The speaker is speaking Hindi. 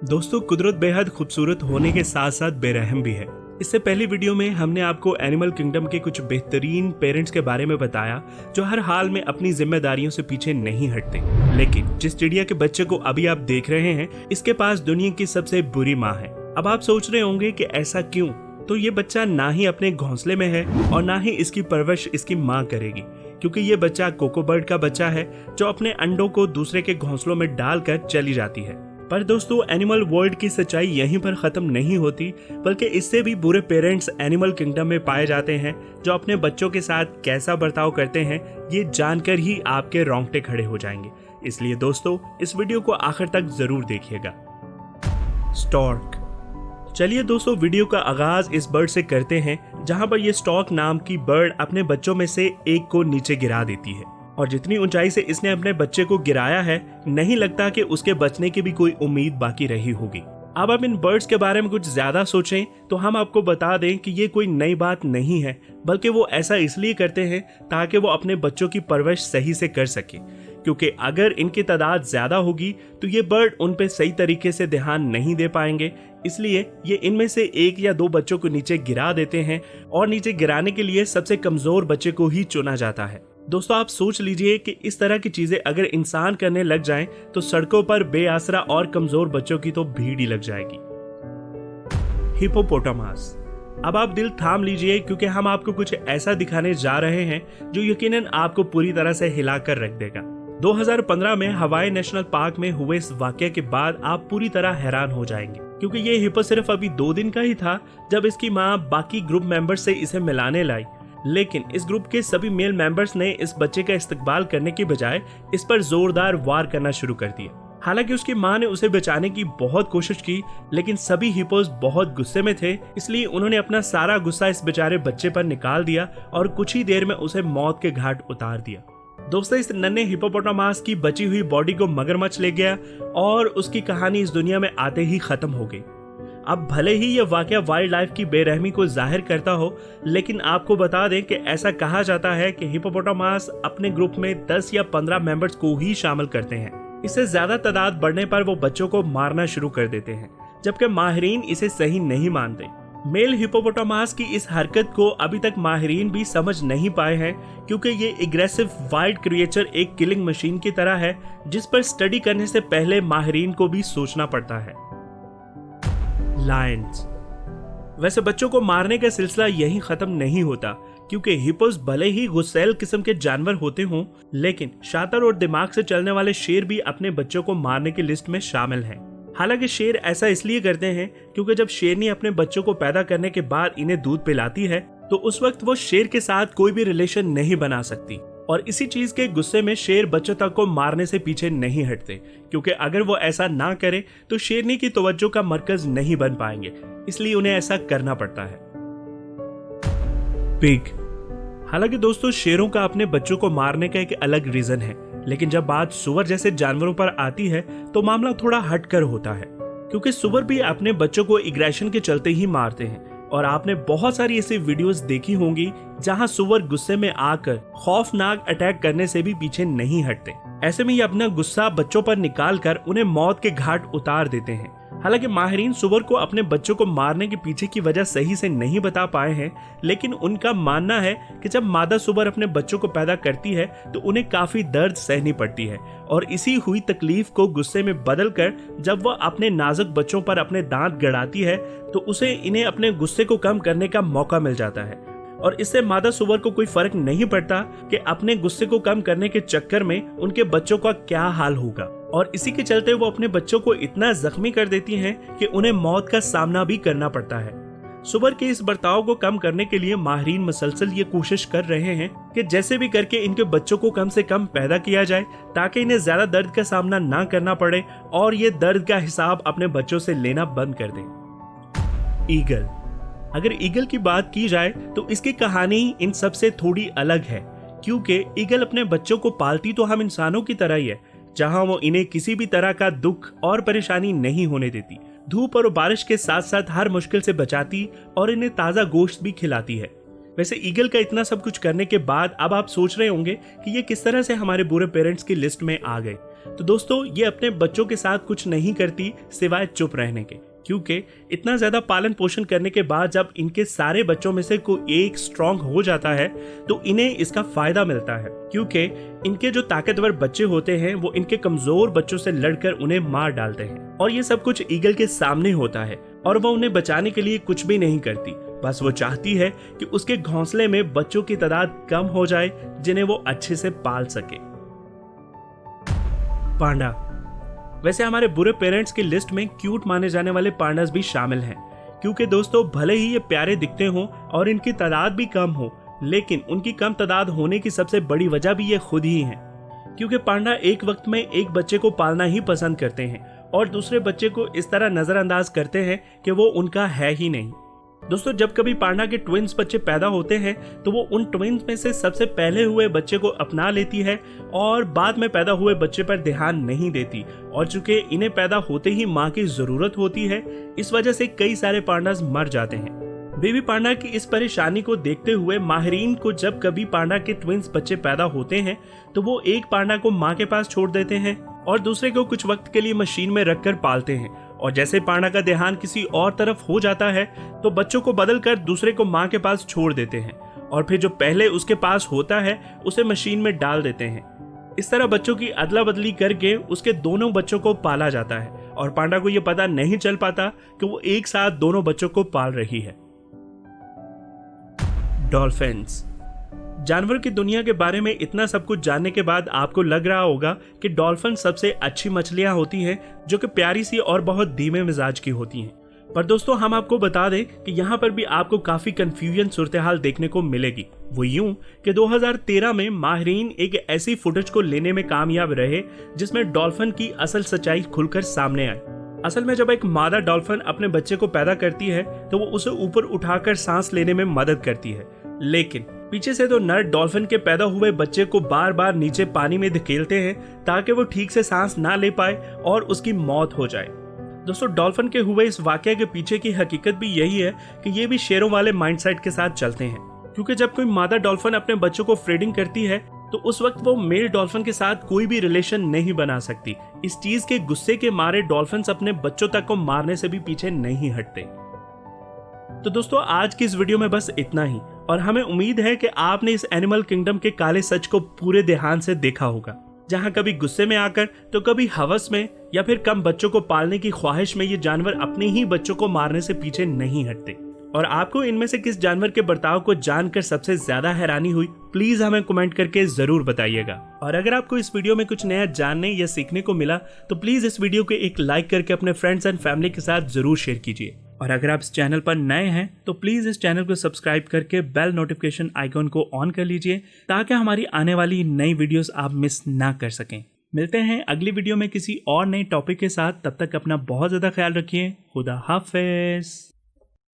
दोस्तों, कुदरत बेहद खूबसूरत होने के साथ साथ बेरहम भी है। इससे पहली वीडियो में हमने आपको एनिमल किंगडम के कुछ बेहतरीन पेरेंट्स के बारे में बताया जो हर हाल में अपनी जिम्मेदारियों से पीछे नहीं हटते। लेकिन जिस चिड़िया के बच्चे को अभी आप देख रहे हैं, इसके पास दुनिया की सबसे बुरी माँ है। अब आप सोच रहे होंगे कि ऐसा क्यों? तो ये बच्चा ना ही अपने घोंसले में है और ना ही इसकी परवरिश इसकी माँ करेगी, क्योंकि ये बच्चा कोको बर्ड का बच्चा है जो अपने अंडों को दूसरे के घोंसलों में डालकर चली जाती है। पर दोस्तों, एनिमल वर्ल्ड की सच्चाई यहीं पर खत्म नहीं होती, बल्कि इससे भी बुरे पेरेंट्स एनिमल किंगडम में पाए जाते हैं जो अपने बच्चों के साथ कैसा बर्ताव करते हैं, ये जानकर ही आपके रोंगटे खड़े हो जाएंगे। इसलिए दोस्तों, इस वीडियो को आखिर तक जरूर देखिएगा। स्टॉर्क। चलिए दोस्तों, वीडियो का आगाज इस बर्ड से करते हैं जहां पर ये स्टॉर्क नाम की बर्ड अपने बच्चों में से एक को नीचे गिरा देती है। और जितनी ऊंचाई से इसने अपने बच्चे को गिराया है, नहीं लगता कि उसके बचने की भी कोई उम्मीद बाकी रही होगी। अब आप इन बर्ड्स के बारे में कुछ ज्यादा सोचें तो हम आपको बता दें कि ये कोई नई बात नहीं है, बल्कि वो ऐसा इसलिए करते हैं ताकि वो अपने बच्चों की परवरिश सही से कर सके। क्योंकि अगर इनकी तादाद ज्यादा होगी तो ये बर्ड उन पे सही तरीके से ध्यान नहीं दे पाएंगे, इसलिए ये इनमें से एक या दो बच्चों को नीचे गिरा देते हैं और नीचे गिराने के लिए सबसे कमजोर बच्चे को ही चुना जाता है। दोस्तों, आप सोच लीजिए कि इस तरह की चीजें अगर इंसान करने लग जाएं तो सड़कों पर बेआसरा और कमजोर बच्चों की तो भीड़ ही लग जाएगी। हिपोपोटामस। अब आप दिल थाम लीजिए, क्योंकि हम आपको कुछ ऐसा दिखाने जा रहे हैं जो यकीनन आपको पूरी तरह से हिलाकर रख देगा। 2015 में हवाई नेशनल पार्क में हुए इस वाकये के बाद आप पूरी तरह हैरान हो जाएंगे, क्योंकि ये हिप्पो सिर्फ अभी 2 दिन का ही था जब इसकी माँ बाकी ग्रुप मेंबर्स से इसे मिलाने लाई। लेकिन इस ग्रुप के सभी मेल मेंबर्स ने इस बच्चे का इस्तकबाल करने की बजाय इस पर जोरदार वार करना शुरू कर दिया। हालांकि उसकी मां ने उसे बचाने की बहुत कोशिश की, लेकिन सभी हिप्पोस बहुत गुस्से में थे, इसलिए उन्होंने अपना सारा गुस्सा इस बेचारे बच्चे पर निकाल दिया और कुछ ही देर में उसे मौत के घाट उतार दिया। दोस्तों, इस नन्हे हिप्पोपोटामस की बची हुई बॉडी को मगरमच्छ ले गया और उसकी कहानी इस दुनिया में आते ही खत्म हो गई। अब भले ही यह वाकया वाइल्ड लाइफ की बेरहमी को जाहिर करता हो, लेकिन आपको बता दें कि ऐसा कहा जाता है कि हिप्पोपोटामस अपने ग्रुप में 10 या 15 मेंबर्स को ही शामिल करते हैं। इससे ज्यादा तादाद बढ़ने पर वो बच्चों को मारना शुरू कर देते हैं, जबकि माहिरीन इसे सही नहीं मानते। मेल हिप्पोपोटामस की इस हरकत को अभी तक माहिरीन भी समझ नहीं पाए हैं, क्योंकि ये एग्रेसिव वाइल्ड क्रिएचर एक किलिंग मशीन की तरह है जिस पर स्टडी करने से पहले माहिरीन को भी सोचना पड़ता है। लायंस। वैसे बच्चों को मारने का सिलसिला यहीं खत्म नहीं होता, क्योंकि हिप्पोस भले ही गुस्सैल किस्म के जानवर होते हों, लेकिन शातिर और दिमाग से चलने वाले शेर भी अपने बच्चों को मारने की लिस्ट में शामिल हैं। हालांकि शेर ऐसा इसलिए करते हैं क्योंकि जब शेरनी अपने बच्चों को पैदा करने के बाद इन्हें दूध पिलाती है तो उस वक्त वो शेर के साथ कोई भी रिलेशन नहीं बना सकती, और इसी चीज के गुस्से में शेर बच्चों तक को मारने से पीछे नहीं हटते, क्योंकि अगर वो ऐसा ना करे तो शेरनी की तवज्जो का मरकज नहीं बन पाएंगे, इसलिए उन्हें ऐसा करना पड़ता है। पिग। हालांकि दोस्तों, शेरों का अपने बच्चों को मारने का एक अलग रीजन है, लेकिन जब बात सुअर जैसे जानवरों पर आती है तो मामला थोड़ा हटकर होता है, क्योंकि सुअर भी अपने बच्चों को एग्रेशन के चलते ही मारते हैं। और आपने बहुत सारी ऐसी वीडियोस देखी होंगी जहां सुअर गुस्से में आकर खौफनाक अटैक करने से भी पीछे नहीं हटते। ऐसे में ये अपना गुस्सा बच्चों पर निकालकर उन्हें मौत के घाट उतार देते हैं। हालांकि माहिरीन सुअर को अपने बच्चों को मारने के पीछे की वजह सही से नहीं बता पाए हैं, लेकिन उनका मानना है कि जब मादा सुअर अपने बच्चों को पैदा करती है तो उन्हें काफी दर्द सहनी पड़ती है, और इसी हुई तकलीफ को गुस्से में बदलकर जब वह अपने नाजुक बच्चों पर अपने दांत गड़ाती है तो उसे इन्हें अपने गुस्से को कम करने का मौका मिल जाता है। और इससे मादा सुअर को कोई फर्क नहीं पड़ता कि अपने गुस्से को कम करने के चक्कर में उनके बच्चों का क्या हाल होगा, और इसी के चलते वो अपने बच्चों को इतना जख्मी कर देती हैं कि उन्हें मौत का सामना भी करना पड़ता है। सुअर के इस बर्ताव को कम करने के लिए माहिरीन मुसलसल ये कोशिश कर रहे हैं कि जैसे भी करके इनके बच्चों को कम से कम पैदा किया जाए, ताकि इन्हें ज्यादा दर्द का सामना ना करना पड़े और ये दर्द का हिसाब अपने बच्चों से लेना बंद कर दें। ईगल। अगर ईगल की बात की जाए तो इसकी कहानी इन सब से थोड़ी अलग है, क्योंकि ईगल अपने बच्चों को पालती तो हम इंसानों की तरह ही है, जहां वो इन्हें किसी भी तरह का दुख और परेशानी नहीं होने देती। धूप और बारिश के साथ साथ हर मुश्किल से बचाती और इन्हें ताज़ा गोश्त भी खिलाती है। वैसे ईगल का इतना सब कुछ करने के बाद अब आप सोच रहे होंगे कि ये किस तरह से हमारे बुरे पेरेंट्स की लिस्ट में आ गए। तो दोस्तों ये अपने बच्चों के साथ कुछ नहीं करती सिवाय चुप रहने के, क्योंकि इतना ज्यादा पालन पोषण करने के बाद जब इनके सारे बच्चों में से कोई एक स्ट्रांग हो जाता है तो इन्हें इसका फायदा मिलता है, क्योंकि इनके जो ताकतवर बच्चे होते हैं वो इनके कमजोर बच्चों से लड़कर उन्हें मार डालते हैं। और ये सब कुछ ईगल के सामने होता है और वो उन्हें बचाने के लिए कुछ भी नहीं करती, बस वो चाहती है कि उसके घोंसले में बच्चों की तादाद कम हो जाए जिन्हें वो अच्छे से पाल सके। पांडा। वैसे हमारे बुरे पेरेंट्स की लिस्ट में क्यूट माने जाने वाले पांडास भी शामिल हैं, क्योंकि दोस्तों भले ही ये प्यारे दिखते हों और इनकी तादाद भी कम हो, लेकिन उनकी कम तादाद होने की सबसे बड़ी वजह भी ये खुद ही है, क्योंकि पांडा एक वक्त में एक बच्चे को पालना ही पसंद करते हैं और दूसरे बच्चे को इस तरह नजरअंदाज करते हैं कि वो उनका है ही नहीं। दोस्तों जब कभी पांडा के ट्विंस बच्चे पैदा होते हैं तो वो उन ट्विंस में से सबसे पहले हुए बच्चे को अपना लेती है और बाद में पैदा हुए बच्चे पर ध्यान नहीं देती, और चूंकि इन्हें पैदा होते ही माँ की जरूरत होती है इस वजह से कई सारे पांडास मर जाते हैं। बेबी पांडा की इस परेशानी को देखते हुए माहिरीन को जब कभी पांडा के ट्विंस बच्चे पैदा होते हैं तो वो एक पांडा को माँ के पास छोड़ देते हैं और दूसरे को कुछ वक्त के लिए मशीन में रखकर पालते हैं, और जैसे पांडा का ध्यान किसी और तरफ हो जाता है तो बच्चों को बदलकर दूसरे को माँ के पास छोड़ देते हैं और फिर जो पहले उसके पास होता है उसे मशीन में डाल देते हैं। इस तरह बच्चों की अदला बदली करके उसके दोनों बच्चों को पाला जाता है और पांडा को यह पता नहीं चल पाता कि वो एक साथ दोनों बच्चों को पाल रही है। डॉल्फिन्स। जानवर की दुनिया के बारे में इतना सब कुछ जानने के बाद आपको लग रहा होगा कि डॉल्फिन सबसे अच्छी मछलियां होती हैं जो कि प्यारी सी और बहुत धीमे मिजाज की होती हैं, पर दोस्तों हम आपको बता दें कि यहाँ पर भी आपको काफी कंफ्यूजन सूरत हाल देखने को मिलेगी। वो यूं कि 2013 में माहिरीन एक ऐसी फुटेज को लेने में कामयाब रहे जिसमें डॉल्फिन की असल सच्चाई खुलकर सामने आई। असल में जब एक मादा डॉल्फिन अपने बच्चे को पैदा करती है तो वो उसे ऊपर उठाकर सांस लेने में मदद करती है, लेकिन पीछे से तो नर डॉल्फिन के पैदा हुए बच्चे को बार बार नीचे पानी में धकेलते हैं ताकि वो ठीक से सांस ना ले पाए और उसकी मौत हो जाए। दोस्तों डॉल्फिन के हुए इस वाकये के पीछे की हकीकत भी यही है कि ये भी शेरों वाले माइंडसेट के साथ चलते हैं, क्योंकि जब कोई मादा डॉल्फिन अपने बच्चों को फ्रीडिंग करती है तो उस वक्त वो मेल डॉल्फिन के साथ कोई भी रिलेशन नहीं बना सकती। इस चीज के गुस्से के मारे डॉल्फिन्स अपने बच्चों तक को मारने से भी पीछे नहीं हटते। तो दोस्तों आज की इस वीडियो में बस इतना ही, और हमें उम्मीद है कि आपने इस एनिमल किंगडम के काले सच को पूरे ध्यान से देखा होगा, जहां कभी गुस्से में आकर तो कभी हवस में या फिर कम बच्चों को पालने की ख्वाहिश में ये जानवर अपने ही बच्चों को मारने से पीछे नहीं हटते। और आपको इनमें से किस जानवर के बर्ताव को जानकर सबसे ज्यादा हैरानी हुई, प्लीज हमें कमेंट करके जरूर बताइएगा। और अगर आपको इस वीडियो में कुछ नया जानने या सीखने को मिला तो प्लीज इस वीडियो को एक लाइक करके अपने फ्रेंड्स एंड फैमिली के साथ जरूर शेयर कीजिए। और अगर आप इस चैनल पर नए हैं तो प्लीज इस चैनल को सब्सक्राइब करके बेल नोटिफिकेशन आइकॉन को ऑन कर लीजिए ताकि हमारी आने वाली नई वीडियोस आप मिस ना कर सकें। मिलते हैं अगली वीडियो में किसी और नए टॉपिक के साथ, तब तक अपना बहुत ज्यादा ख्याल रखिए। खुदा हाफिज।